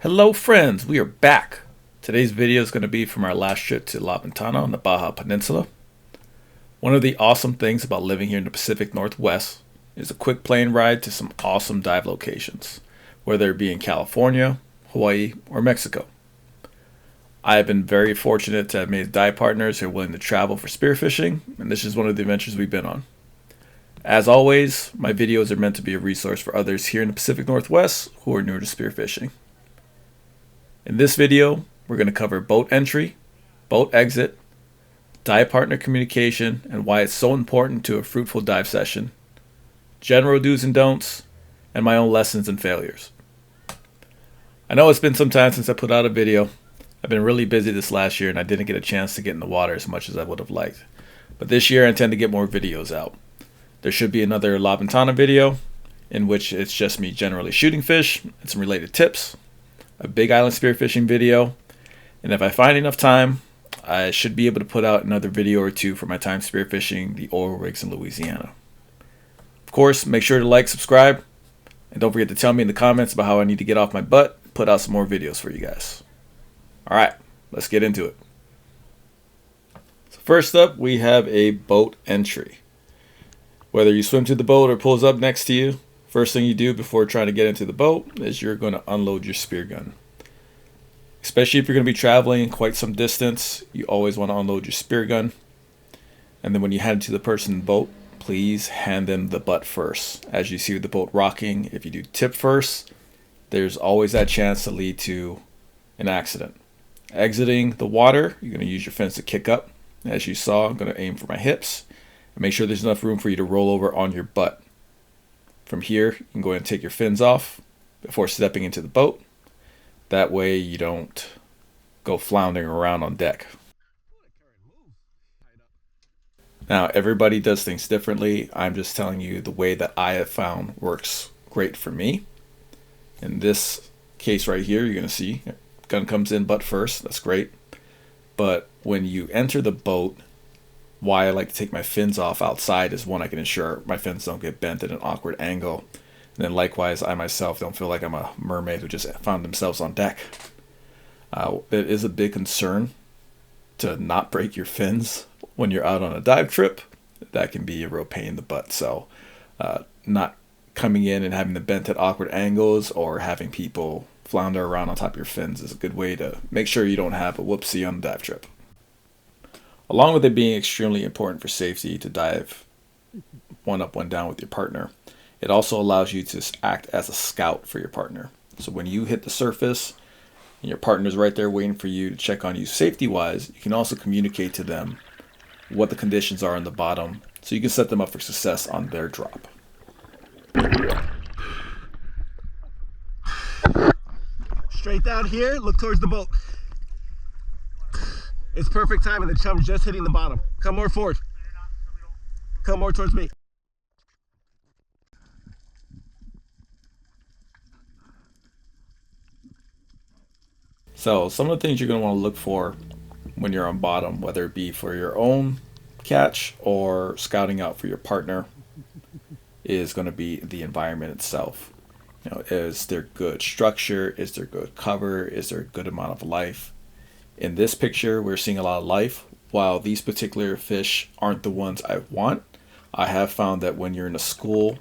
Hello friends, we are back. Today's video is going to be from our last trip to La Ventana on the Baja Peninsula. One of the awesome things about living here in the Pacific Northwest is a quick plane ride to some awesome dive locations, whether it be in California, Hawaii, or Mexico. I have been very fortunate to have made dive partners who are willing to travel for spearfishing, and this is one of the adventures we've been on. As always, my videos are meant to be a resource for others here in the Pacific Northwest who are new to spearfishing. In this video, we're going to cover boat entry, boat exit, dive partner communication, and why it's so important to a fruitful dive session, general do's and don'ts, and my own lessons and failures. I know it's been some time since I put out a video. I've been really busy this last year and I didn't get a chance to get in the water as much as I would have liked. But this year I intend to get more videos out. There should be another La Ventana video in which it's just me generally shooting fish and some related tips, a big island spearfishing video, and if I find enough time, I should be able to put out another video or two for my time spearfishing the oil rigs in Louisiana. Of course, make sure to like, subscribe, and don't forget to tell me in the comments about how I need to get off my butt and put out some more videos for you guys. Alright, let's get into it. So first up, we have a boat entry. Whether you swim to the boat or pulls up next to you, first thing you do before trying to get into the boat is you're going to unload your spear gun. Especially if you're going to be traveling quite some distance, you always want to unload your spear gun. And then when you hand it to the person in the boat, please hand them the butt first. As you see the boat rocking, if you do tip first, there's always that chance to lead to an accident. Exiting the water, you're going to use your fins to kick up. As you saw, I'm going to aim for my hips and make sure there's enough room for you to roll over on your butt. From here, you can go ahead and take your fins off before stepping into the boat. That way you don't go floundering around on deck. Now, everybody does things differently. I'm just telling you the way that I have found works great for me. In this case right here, you're going to see gun comes in butt first. That's great. But when you enter the boat, why I like to take my fins off outside is one, I can ensure my fins don't get bent at an awkward angle. And then likewise, I myself don't feel like I'm a mermaid who just found themselves on deck. It is a big concern to not break your fins when you're out on a dive trip. That can be a real pain in the butt. So not coming in and having them bent at awkward angles or having people flounder around on top of your fins is a good way to make sure you don't have a whoopsie on the dive trip. Along with it being extremely important for safety to dive one up, one down with your partner, it also allows you to act as a scout for your partner. So when you hit the surface and your partner's right there waiting for you to check on you safety-wise, you can also communicate to them what the conditions are on the bottom so you can set them up for success on their drop. Straight down here, look towards the boat. It's perfect time and the chum's just hitting the bottom. Come more forward. Come more towards me. So some of the things you're going to want to look for when you're on bottom, whether it be for your own catch or scouting out for your partner, is going to be the environment itself. You know, is there good structure? Is there good cover? Is there a good amount of life? In this picture, we're seeing a lot of life. While these particular fish aren't the ones I want, I have found that when you're in a school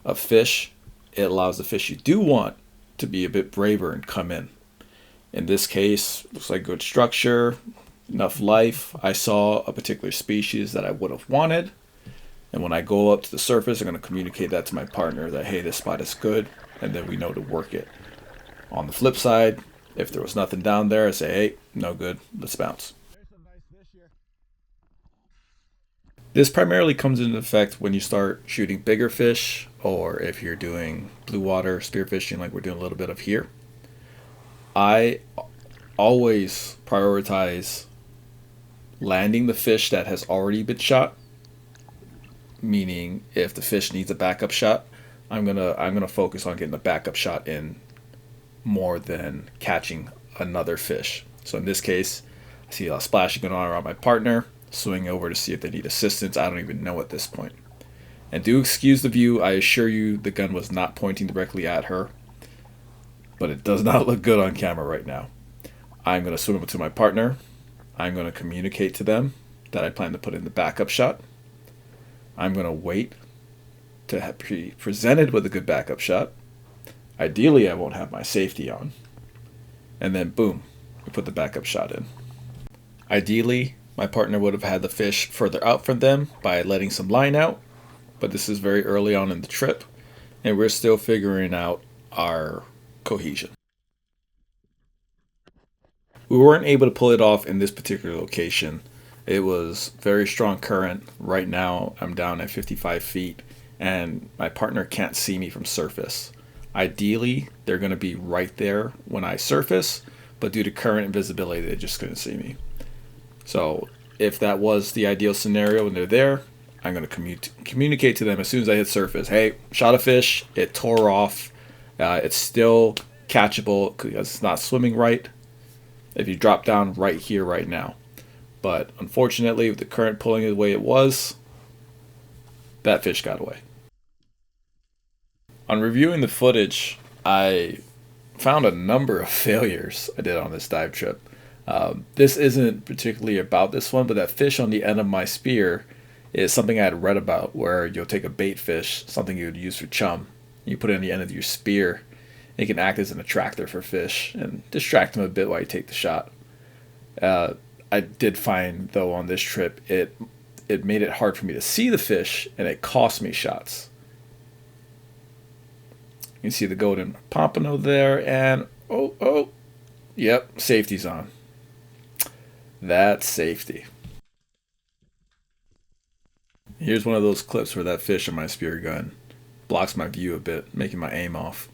of fish, it allows the fish you do want to be a bit braver and come in. In this case, looks like good structure, enough life. I saw a particular species that I would have wanted. And when I go up to the surface, I'm going to communicate that to my partner that, hey, this spot is good, and then we know to work it. On the flip side, if there was nothing down there, I say, hey, no good, let's bounce. This primarily comes into effect when you start shooting bigger fish, or if you're doing blue water spearfishing like we're doing a little bit of here. I always prioritize landing the fish that has already been shot, meaning if the fish needs a backup shot, I'm gonna focus on getting a backup shot in more than catching another fish. So in this case, I see a splashing going on around my partner, swinging over to see if they need assistance. I don't even know at this point. And do excuse the view. I assure you the gun was not pointing directly at her. but it does not look good on camera right now. I'm going to swim up to my partner. I'm going to communicate to them that I plan to put in the backup shot. I'm going to wait to be presented with a good backup shot. Ideally, I won't have my safety on. And then boom, we put the backup shot in. Ideally, my partner would have had the fish further out from them by letting some line out, but this is very early on in the trip, and we're still figuring out our cohesion. We weren't able to pull it off in this particular location. It was very strong current. Right now, I'm down at 55 feet, and my partner can't see me from surface. Ideally, they're going to be right there when I surface, but due to current and visibility, they just couldn't see me. So if that was the ideal scenario and they're there, I'm going to communicate to them as soon as I hit surface. Hey, shot a fish. It tore off. It's still catchable because it's not swimming right if you drop down right here, right now. But unfortunately, with the current pulling it the way it was, that fish got away. On reviewing the footage, I found a number of failures I did on this dive trip. This isn't particularly about this one, but that fish on the end of my spear is something I had read about, where you'll take a bait fish, something you would use for chum, you put it on the end of your spear, and it can act as an attractor for fish and distract them a bit while you take the shot. I did find, though, on this trip, it made it hard for me to see the fish, and it cost me shots. You can see the golden pompano there, and yep, safety's on. That's safety. Here's one of those clips where that fish on my spear gun blocks my view a bit, making my aim off.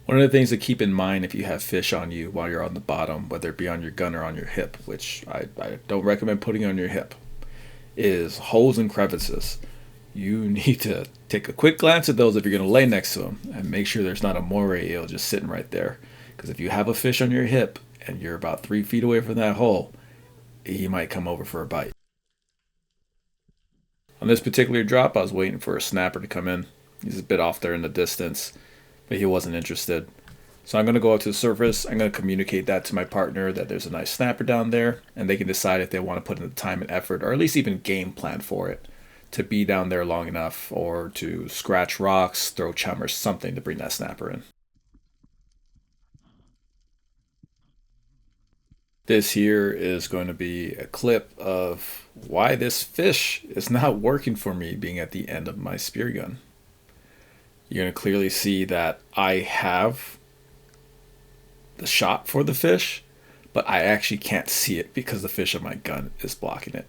One of the things to keep in mind if you have fish on you while you're on the bottom, whether it be on your gun or on your hip, which I don't recommend putting on your hip, is holes and crevices. You need to take a quick glance at those if you're going to lay next to them and make sure there's not a moray eel just sitting right there. Because if you have a fish on your hip and you're about 3 feet away from that hole, he might come over for a bite. On this particular drop, I was waiting for a snapper to come in. He's a bit off there in the distance, but he wasn't interested. So I'm going to go up to the surface. I'm going to communicate that to my partner that there's a nice snapper down there, and they can decide if they want to put in the time and effort, or at least even game plan for it, to be down there long enough, or to scratch rocks, throw chum or something to bring that snapper in. This here is going to be a clip of why this fish is not working for me being at the end of my spear gun. You're going to clearly see that I have the shot for the fish, but I actually can't see it because the fish on my gun is blocking it.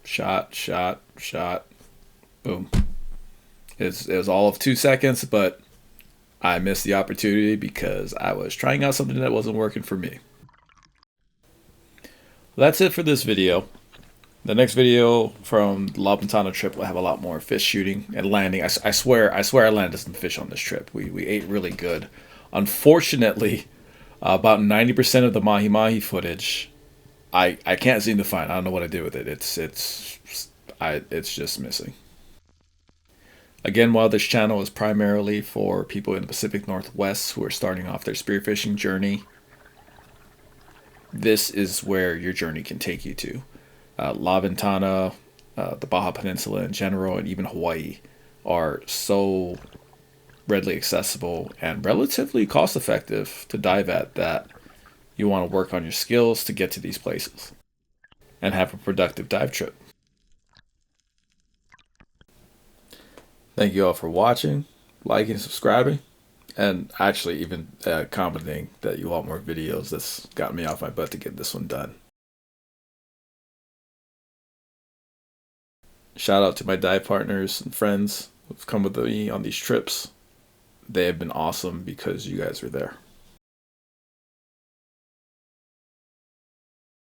Shot, shot, shot, boom. It was all of 2 seconds, but I missed the opportunity because I was trying out something that wasn't working for me. Well, that's it for this video. The next video from the La Ventana trip will have a lot more fish shooting and landing. I swear I landed some fish on this trip. We ate really good. Unfortunately, about 90% of the mahi-mahi footage, I can't seem to find. I don't know what I did with it. It's just missing. Again, while this channel is primarily for people in the Pacific Northwest who are starting off their spearfishing journey, this is where your journey can take you to. La Ventana, the Baja Peninsula in general, and even Hawaii are so readily accessible and relatively cost effective to dive at that you want to work on your skills to get to these places and have a productive dive trip. Thank you all for watching, liking, subscribing, and actually even commenting that you want more videos. That's got me off my butt to get this one done. Shout out to my dive partners and friends who've come with me on these trips. They have been awesome because you guys are there.